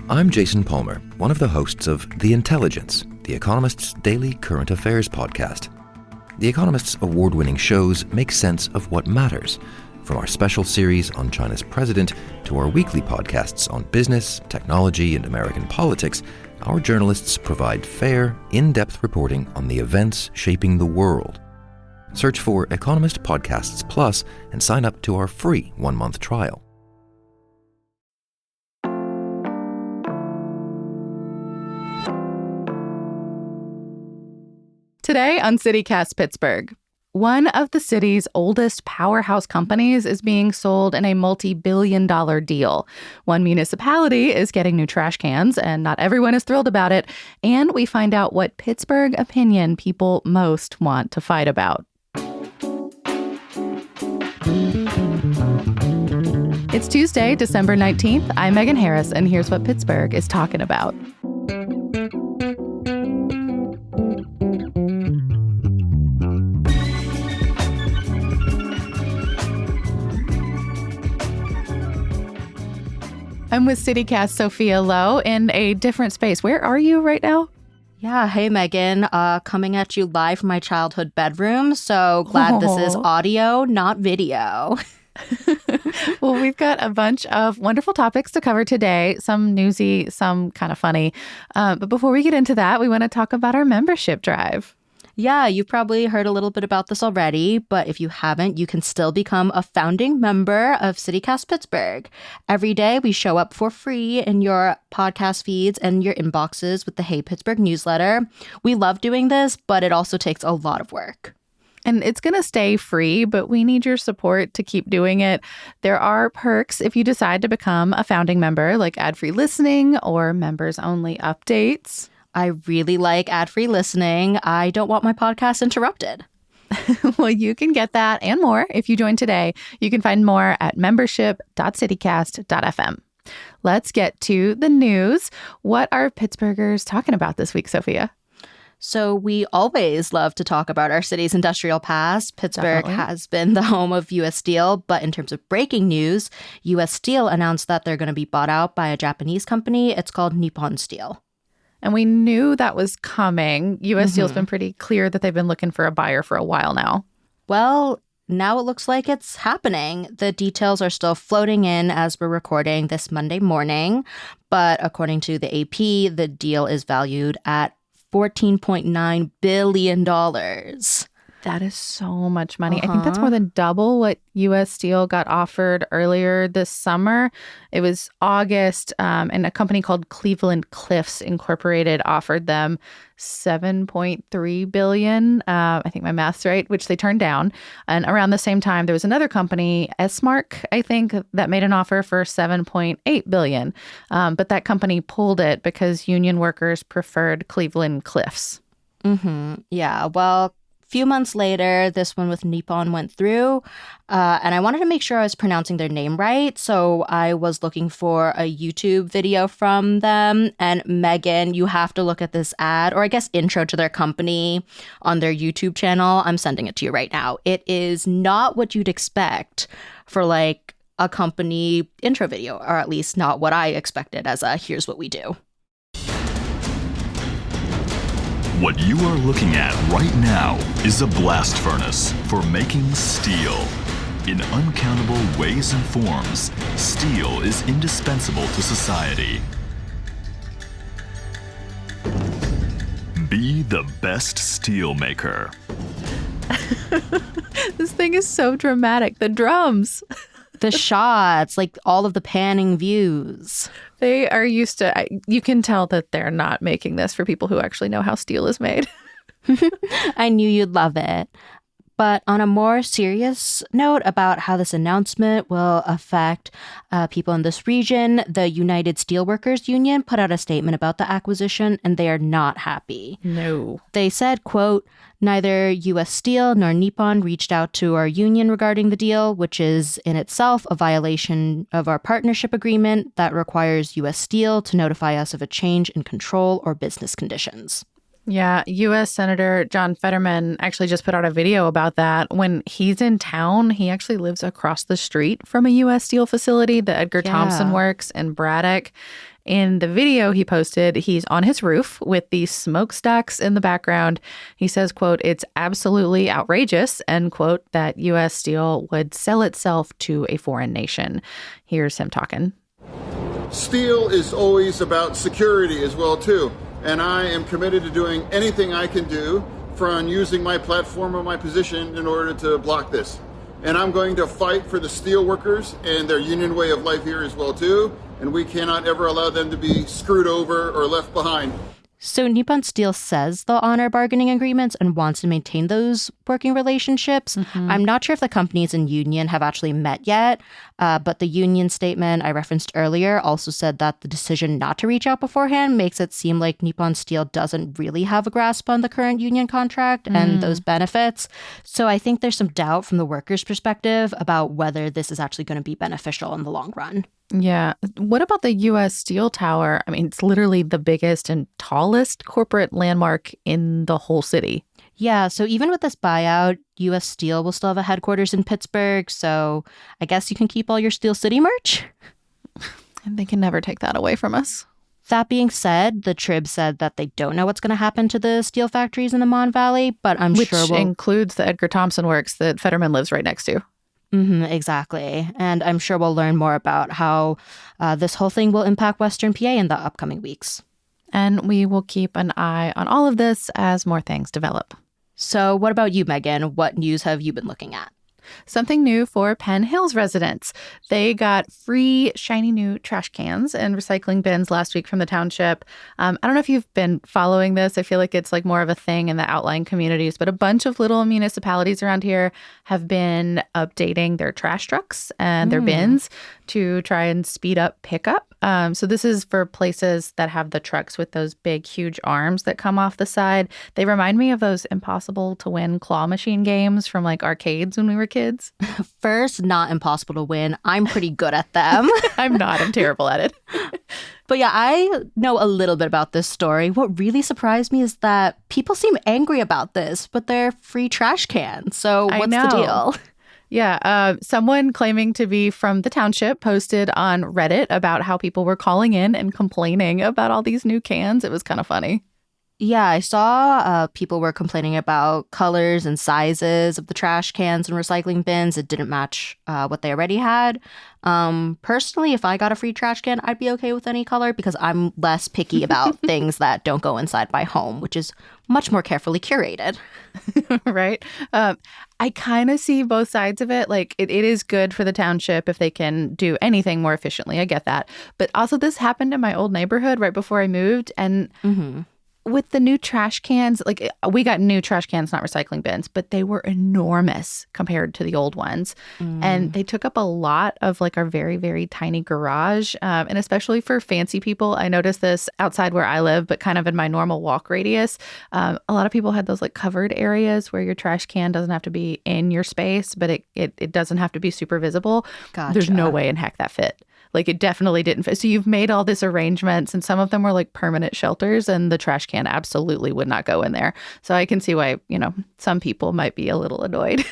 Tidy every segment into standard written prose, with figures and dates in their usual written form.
I'm Jason Palmer, one of the hosts of The Intelligence, The Economist's daily current affairs podcast. The Economist's award-winning shows make sense of what matters, from our special series on China's president to our weekly podcasts on business, technology, and American politics. Our journalists provide fair, in-depth reporting on the events shaping the world. Search for Economist Podcasts Plus and sign up to our free one-month trial. Today on CityCast Pittsburgh, one of the city's oldest powerhouse companies is being sold in a multi-billion-dollar deal. One municipality is getting new trash cans, and not everyone is thrilled about it. And we find out what Pittsburgh opinion people most want to fight about. It's Tuesday, December 19th. I'm Megan Harris, and here's what Pittsburgh is talking about. I'm with CityCast Sophia Lowe in a different space. Where are you right now? Yeah, hey Megan, coming at you live from my childhood bedroom. So glad This is audio, not video. Well, we've got a bunch of wonderful topics to cover today, some newsy, some kind of funny. But before we get into that, we want to talk about our membership drive. Yeah, you've probably heard a little bit about this already, but if you haven't, you can still become a founding member of CityCast Pittsburgh. Every day, we show up for free in your podcast feeds and your inboxes with the Hey Pittsburgh newsletter. We love doing this, but it also takes a lot of work. And it's going to stay free, but we need your support to keep doing it. There are perks if you decide to become a founding member, like ad-free listening or members-only updates. I really like ad-free listening. I don't want my podcast interrupted. Well, you can get that and more if you join today. You can find more at membership.citycast.fm. Let's get to the news. What are Pittsburghers talking about this week, Sophia? So we always love to talk about our city's industrial past. Pittsburgh has been the home of U.S. Steel, but in terms of breaking news, U.S. Steel announced that they're going to be bought out by a Japanese company. It's called Nippon Steel. And we knew that was coming. U.S. Steel's been pretty clear that they've been looking for a buyer for a while now. Well, now it looks like it's happening. The details are still floating in as we're recording this Monday morning. But according to the AP, the deal is valued at $14.9 billion. That is so much money. I think that's more than double what U.S. Steel got offered earlier this summer. It was August, and a company called Cleveland-Cliffs Incorporated offered them $7.3 billion. I think my math's right, which they turned down. And around the same time, there was another company, Esmark, I think, that made an offer for $7.8 billion. But that company pulled it because union workers preferred Cleveland-Cliffs. Yeah, well, few months later, this one with Nippon went through, and I wanted to make sure I was pronouncing their name right, so I was looking for a YouTube video from them, and Megan, you have to look at this ad, or I guess intro to their company on their YouTube channel. I'm sending it to you right now. It is not what you'd expect for like a company intro video, or at least not what I expected as a here's what we do. What you are looking at right now is a blast furnace for making steel. In uncountable ways and forms, steel is indispensable to society. Be the best steel maker. This thing is so dramatic. The drums. The shots, like all of the panning views. They are used to, you can tell that they're not making this for people who actually know how steel is made. I knew you'd love it. But on a more serious note about how this announcement will affect people in this region, the United Steelworkers Union put out a statement about the acquisition, and they are not happy. No. They said, quote, "Neither U.S. Steel nor Nippon reached out to our union regarding the deal, which is in itself a violation of our partnership agreement that requires U.S. Steel to notify us of a change in control or business conditions." Yeah, U.S. Senator John Fetterman actually just put out a video about that. When he's in town, he actually lives across the street from a U.S. Steel facility, the Edgar Thomson Works in Braddock. In the video he posted, he's on his roof with these smokestacks in the background. He says, quote, "It's absolutely outrageous," end quote, that U.S. Steel would sell itself to a foreign nation. Here's him talking. Steel is always about security as well, too. And I am committed to doing anything I can do from using my platform or my position in order to block this. And I'm going to fight for the steel workers and their union way of life here as well, too. And we cannot ever allow them to be screwed over or left behind. So Nippon Steel says they'll honor bargaining agreements and wants to maintain those working relationships. I'm not sure if the companies and union have actually met yet, but the union statement I referenced earlier also said that the decision not to reach out beforehand makes it seem like Nippon Steel doesn't really have a grasp on the current union contract and those benefits. So I think there's some doubt from the workers' perspective about whether this is actually going to be beneficial in the long run. Yeah. What about the U.S. Steel Tower? I mean, it's literally the biggest and tallest corporate landmark in the whole city. Yeah, so even with this buyout, U.S. Steel will still have a headquarters in Pittsburgh, so I guess you can keep all your Steel City merch. And they can never take that away from us. That being said, the Trib said that they don't know what's going to happen to the steel factories in the Mon Valley, but Which includes the Edgar Thompson Works that Fetterman lives right next to. Exactly. And I'm sure we'll learn more about how this whole thing will impact Western PA in the upcoming weeks. And we will keep an eye on all of this as more things develop. So what about you, Megan? What news have you been looking at? Something new for Penn Hills residents. They got free shiny new trash cans and recycling bins last week from the township. I don't know if you've been following this. I feel like it's like more of a thing in the outlying communities, but a bunch of little municipalities around here have been updating their trash trucks and their bins to try and speed up pickup. So this is for places that have the trucks with those big, huge arms that come off the side. They remind me of those impossible to win claw machine games from like arcades when we were kids. First, not impossible to win. I'm pretty good at them. I'm not. I'm terrible at it. But yeah, I know a little bit about this story. What really surprised me is that people seem angry about this, but they're free trash cans. So what's the deal? Yeah, someone claiming to be from the township posted on Reddit about how people were calling in and complaining about all these new cans. It was kind of funny. Yeah, I saw people were complaining about colors and sizes of the trash cans and recycling bins. It didn't match what they already had. Personally, if I got a free trash can, I'd be okay with any color because I'm less picky about things that don't go inside my home, which is much more carefully curated. Right? I kind of see both sides of it. Like, it is good for the township if they can do anything more efficiently. I get that. But also, this happened in my old neighborhood right before I moved. And with the new trash cans, like we got new trash cans, not recycling bins, but they were enormous compared to the old ones. And they took up a lot of like our very, very tiny garage. And especially for fancy people, I noticed this outside where I live, but kind of in my normal walk radius. A lot of people had those like covered areas where your trash can doesn't have to be in your space, but it doesn't have to be super visible. Gotcha. There's no way in heck that fit. Like, it definitely didn't fit. So you've made all these arrangements, and some of them were like permanent shelters, and the trash can absolutely would not go in there. So I can see why, some people might be a little annoyed.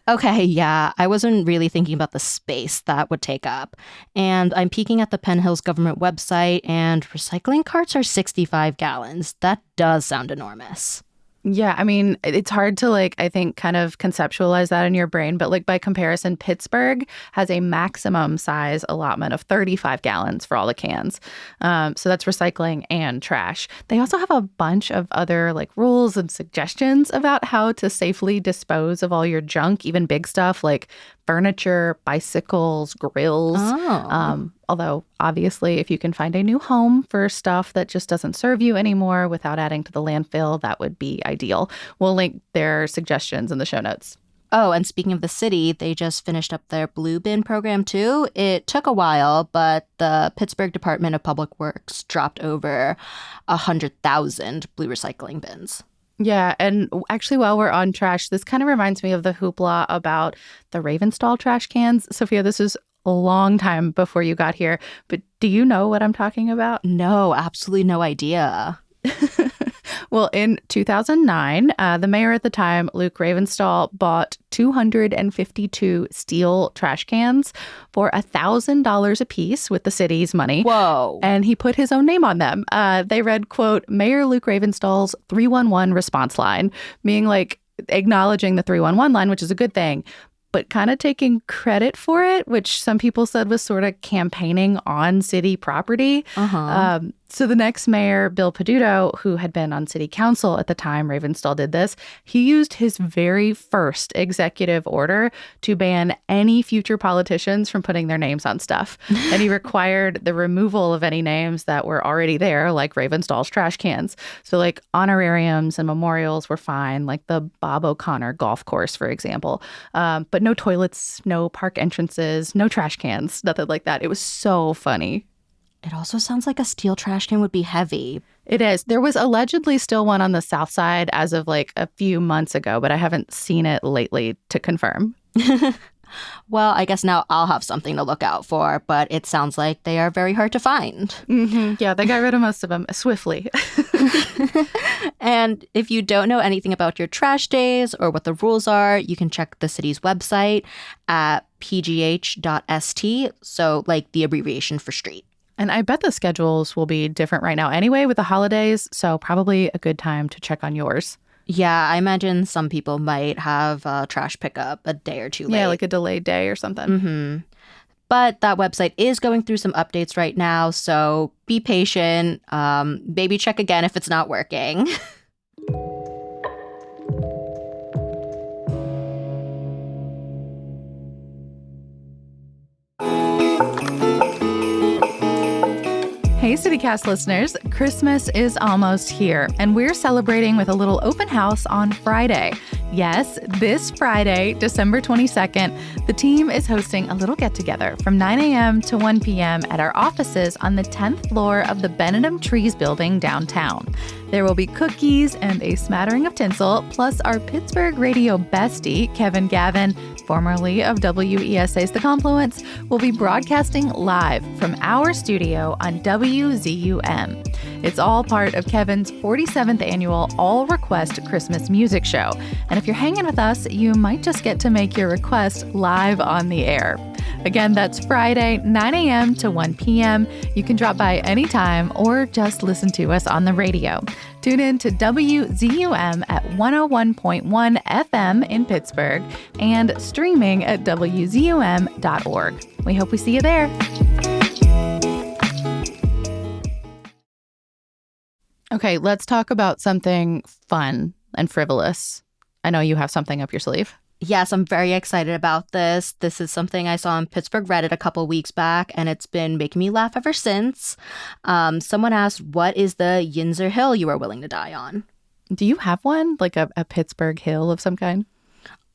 Okay, yeah, I wasn't really thinking about the space that would take up. And I'm peeking at the Penn Hills government website, and recycling carts are 65 gallons. That does sound enormous. Yeah, I mean, it's hard to I think kind of conceptualize that in your brain. But by comparison, Pittsburgh has a maximum size allotment of 35 gallons for all the cans. So that's recycling and trash. They also have a bunch of other rules and suggestions about how to safely dispose of all your junk, even big stuff like furniture, bicycles, grills. Although, obviously, if you can find a new home for stuff that just doesn't serve you anymore without adding to the landfill, that would be ideal. We'll link their suggestions in the show notes. Oh, and speaking of the city, they just finished up their blue bin program, too. It took a while, but the Pittsburgh Department of Public Works dropped over 100,000 blue recycling bins. Yeah, and actually, while we're on trash, this kind of reminds me of the hoopla about the Ravenstall trash cans. Sophia, this is a long time before you got here, but do you know what I'm talking about? No, absolutely no idea. Well, in 2009, the mayor at the time, Luke Ravenstahl, bought 252 steel trash cans for $1,000 apiece with the city's money. Whoa. And he put his own name on them. They read, quote, Mayor Luke Ravenstahl's 311 response line, meaning like acknowledging the 311 line, which is a good thing, but kind of taking credit for it, which some people said was sort of campaigning on city property. So the next mayor, Bill Peduto, who had been on city council at the time Ravenstahl did this, he used his very first executive order to ban any future politicians from putting their names on stuff. And he required the removal of any names that were already there, like Ravenstahl's trash cans. So like honorariums and memorials were fine, like the Bob O'Connor golf course, for example. But no toilets, no park entrances, no trash cans, nothing like that. It was so funny. It also sounds like a steel trash can would be heavy. It is. There was allegedly still one on the south side as of like a few months ago, but I haven't seen it lately to confirm. Well, I guess now I'll have something to look out for, but it sounds like they are very hard to find. Yeah, they got rid of most of them swiftly. And if you don't know anything about your trash days or what the rules are, you can check the city's website at pgh.st, so like the abbreviation for street. And I bet the schedules will be different right now anyway with the holidays, so probably a good time to check on yours. Yeah, I imagine some people might have trash pickup a day or two late. Yeah, like a delayed day or something. But that website is going through some updates right now, so be patient. Maybe check again if it's not working. Hey, CityCast listeners, Christmas is almost here, and we're celebrating with a little open house on Friday. Yes, this Friday, December 22nd, the team is hosting a little get-together from 9 a.m. to 1 p.m. at our offices on the 10th floor of the Benedum Trees building downtown. There will be cookies and a smattering of tinsel, plus our Pittsburgh radio bestie, Kevin Gavin, formerly of WESA's The Confluence, will be broadcasting live from our studio on WZUM. It's all part of Kevin's 47th annual all-request Christmas music show. And if you're hanging with us, you might just get to make your request live on the air. Again, that's Friday, 9 a.m. to 1 p.m. You can drop by anytime or just listen to us on the radio. Tune in to WZUM at 101.1 FM in Pittsburgh and streaming at WZUM.org. We hope we see you there. Okay, let's talk about something fun and frivolous. I know you have something up your sleeve. Yes, I'm very excited about this. This is something I saw on Pittsburgh Reddit a couple weeks back, and it's been making me laugh ever since. Someone asked, what is the Yinzer Hill you are willing to die on? Do you have one? Like a Pittsburgh hill of some kind?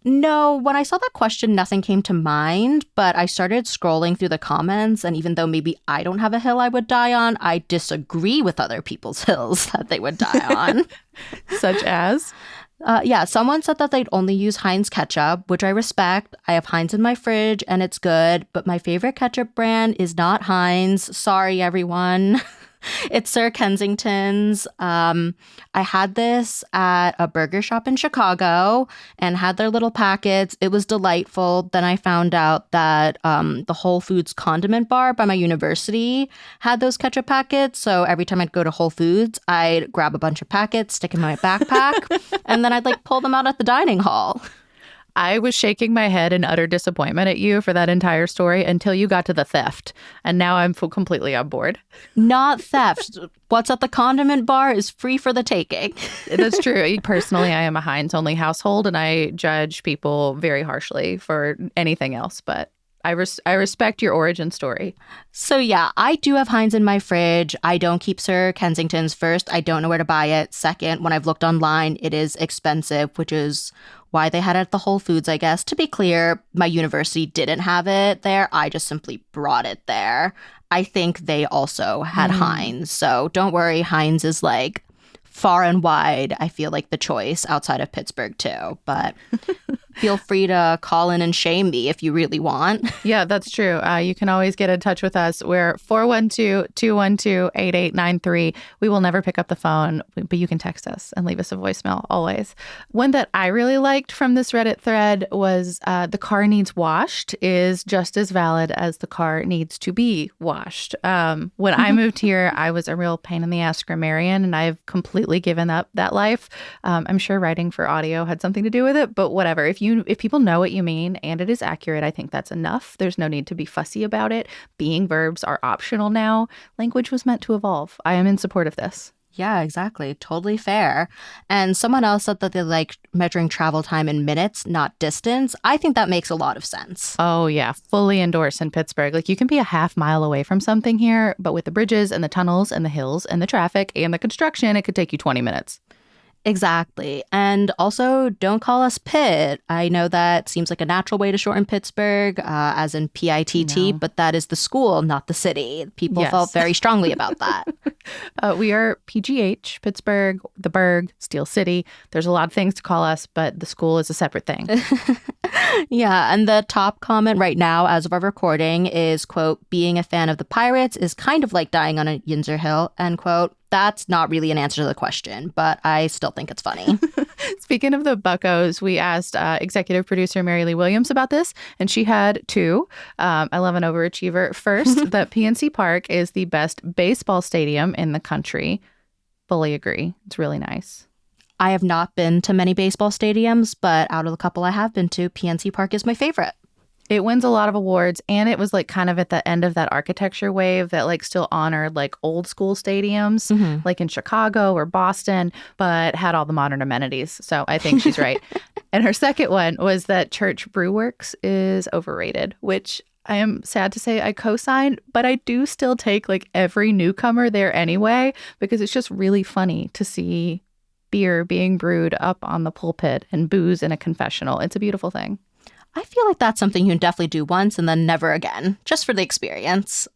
No, when I saw that question, nothing came to mind, but I started scrolling through the comments, and even though maybe I don't have a hill I would die on, I disagree with other people's hills that they would die on. Such as? Yeah, someone said that they'd only use Heinz ketchup, which I respect. I have Heinz in my fridge and it's good, but my favorite ketchup brand is not Heinz. Sorry, everyone. It's Sir Kensington's. I had this at a burger shop in Chicago and had their little packets. It was delightful. Then I found out that the Whole Foods condiment bar by my university had those ketchup packets. So every time I'd go to Whole Foods, I'd grab a bunch of packets, stick in my backpack, and then I'd pull them out at the dining hall. I was shaking my head in utter disappointment at you for that entire story until you got to the theft. And now I'm completely on board. Not theft. What's at the condiment bar is free for the taking. That's true. Personally, I am a Heinz-only household, and I judge people very harshly for anything else. But I respect your origin story. So yeah, I do have Heinz in my fridge. I don't keep Sir Kensington's. First, I don't know where to buy it. Second, when I've looked online, it is expensive, which is why they had it at the Whole Foods, I guess. To be clear, my university didn't have it there. I just simply brought it there. I think they also had Heinz. So don't worry, Heinz is far and wide, I feel like the choice outside of Pittsburgh too. But Feel free to call in and shame me if you really want. Yeah, that's true. You can always get in touch with us. We're 412-212-8893. We will never pick up the phone, but you can text us and leave us a voicemail always. One that I really liked from this Reddit thread was the car needs washed is just as valid as the car needs to be washed. When I moved here, I was a real pain in the ass grammarian, and I've completely given up that life. I'm sure writing for audio had something to do with it, but whatever. If people know what you mean and it is accurate, I think that's enough. There's no need to be fussy about it. Being verbs are optional now. Language was meant to evolve. I am in support of this. Yeah, exactly. Totally fair. And someone else said that they like measuring travel time in minutes, not distance. I think that makes a lot of sense. Oh, yeah. Fully endorse in Pittsburgh. Like, you can be a half mile away from something here, but with the bridges and the tunnels and the hills and the traffic and the construction, it could take you 20 minutes. Exactly. And also, don't call us Pitt. I know that seems like a natural way to shorten Pittsburgh, as in P-I-T-T, but that is the school, not the city. People felt very strongly about that. We are PGH, Pittsburgh, the Burgh, Steel City. There's a lot of things to call us, but the school is a separate thing. Yeah, and the top comment right now, as of our recording, is, quote, being a fan of the Pirates is kind of like dying on a Yinzer Hill, end quote. That's not really an answer to the question, but I still think it's funny. Speaking of the buckos, we asked executive producer Mary Lee Williams about this, and she had two. I love an overachiever. First, that PNC Park is the best baseball stadium in the country. Fully agree. It's really nice. I have not been to many baseball stadiums, but out of the couple I have been to, PNC Park is my favorite. It wins a lot of awards, and it was like kind of at the end of that architecture wave that like still honored like old school stadiums, like in Chicago or Boston, but had all the modern amenities. So I think she's right. And her second one was that Church Brew Works is overrated, which I am sad to say I co-signed, but I do still take like every newcomer there anyway, because it's just really funny to see beer being brewed up on the pulpit and booze in a confessional. It's a beautiful thing. I feel like that's something you can definitely do once and then never again, just for the experience.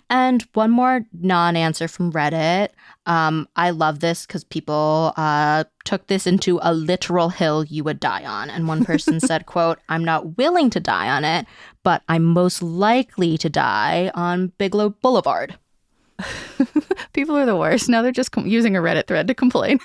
And one more non-answer from Reddit. I love this because people took this into a literal hill you would die on. And one person said, quote, I'm not willing to die on it, but I'm most likely to die on Bigelow Boulevard. People are the worst. Now they're just using a Reddit thread to complain.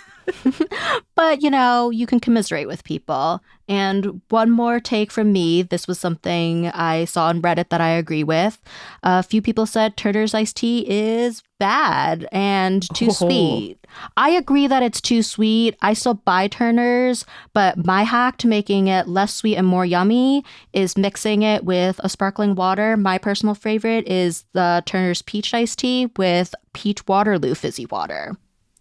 But, you know, you can commiserate with people. And one more take from me. This was something I saw on Reddit that I agree with. A few people said Turner's iced tea is bad and too sweet. I agree that it's too sweet. I still buy Turner's, but my hack to making it less sweet and more yummy is mixing it with a sparkling water. My personal favorite is the Turner's peach iced tea with peach Waterloo fizzy water.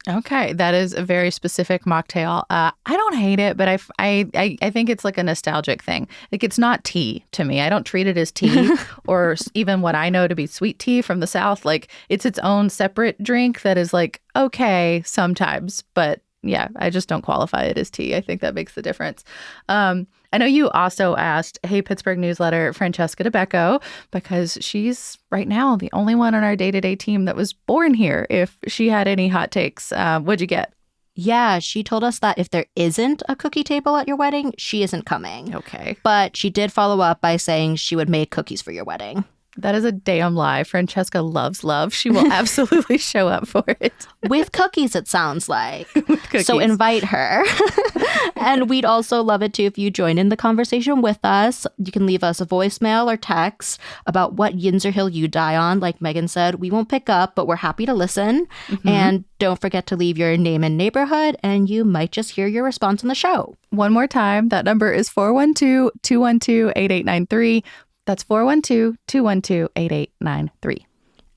Okay, that is a very specific mocktail. I don't hate it, but I think it's like a nostalgic thing. Like, it's not tea to me. I don't treat it as tea or even what I know to be sweet tea from the South. Like, it's its own separate drink that is like, okay, sometimes, but yeah, I just don't qualify it as tea. I think that makes the difference. I know you also asked, hey, Pittsburgh newsletter, Francesca DeBecco, because she's right now the only one on our day-to-day team that was born here, if she had any hot takes. What'd you get? Yeah, she told us that if there isn't a cookie table at your wedding, she isn't coming. Okay. But she did follow up by saying she would make cookies for your wedding. That is a damn lie. Francesca loves love. She will absolutely show up for it. With cookies, it sounds like. With cookies. So invite her. And we'd also love it too if you join in the conversation with us. You can leave us a voicemail or text about what Yinzer Hill you die on. Like Megan said, we won't pick up, but we're happy to listen. And don't forget to leave your name and neighborhood, and you might just hear your response on the show. One more time, that number is 412-212-8893. That's 412-212-8893.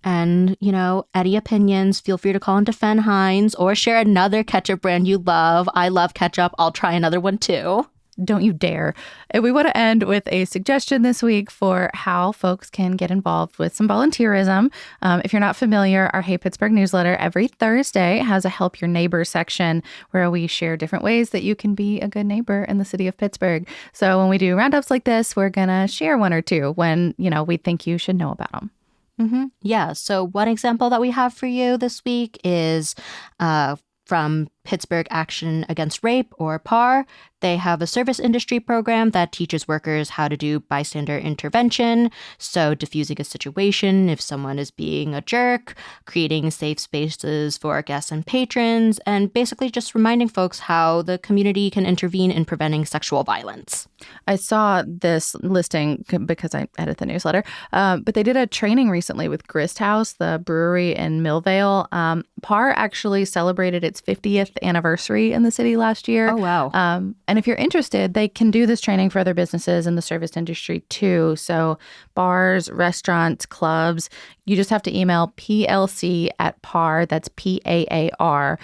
And, you know, any opinions, feel free to call into Fen Hines or share another ketchup brand you love. I love ketchup. I'll try another one too. Don't you dare. And we want to end with a suggestion this week for how folks can get involved with some volunteerism. If you're not familiar, our Hey Pittsburgh newsletter every Thursday has a Help Your Neighbor section where we share different ways that you can be a good neighbor in the city of Pittsburgh. So when we do roundups like this, we're going to share one or two when, you know, we think you should know about them. Yeah. So one example that we have for you this week is from Pittsburgh Action Against Rape, or PAR. They have a service industry program that teaches workers how to do bystander intervention, so diffusing a situation if someone is being a jerk, creating safe spaces for guests and patrons, and basically just reminding folks how the community can intervene in preventing sexual violence. I saw this listing because I edit the newsletter, but they did a training recently with Grist House, the brewery in Millvale. PAR actually celebrated its 50th anniversary in the city last year. Oh, wow. And if you're interested, they can do this training for other businesses in the service industry too. So bars, restaurants, clubs, you just have to email plc@par, that's PAAR.net.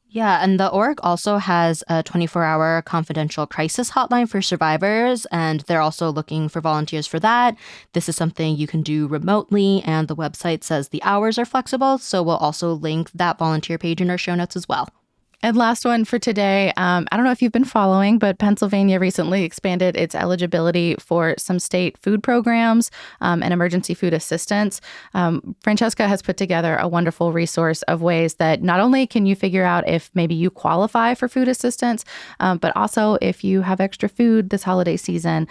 Yeah, and the org also has a 24-hour confidential crisis hotline for survivors, and they're also looking for volunteers for that. This is something you can do remotely, and the website says the hours are flexible, so we'll also link that volunteer page in our show notes as well. And last one for today. I don't know if you've been following, but Pennsylvania recently expanded its eligibility for some state food programs and emergency food assistance. Francesca has put together a wonderful resource of ways that not only can you figure out if maybe you qualify for food assistance, but also if you have extra food this holiday season,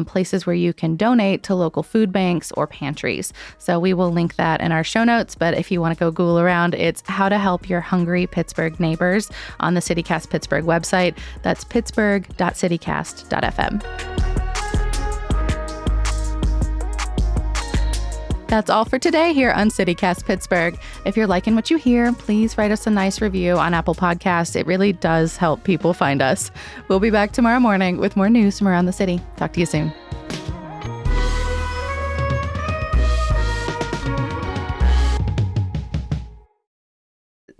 places where you can donate to local food banks or pantries. So we will link that in our show notes. But if you want to go Google around, it's how to help your hungry Pittsburgh neighbors on the CityCast Pittsburgh website. That's pittsburgh.citycast.fm. That's all for today here on CityCast Pittsburgh. If you're liking what you hear, please write us a nice review on Apple Podcasts. It really does help people find us. We'll be back tomorrow morning with more news from around the city. Talk to you soon.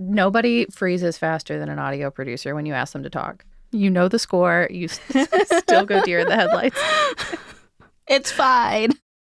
Nobody freezes faster than an audio producer when you ask them to talk. You know the score. You still go deer in the headlights. It's fine.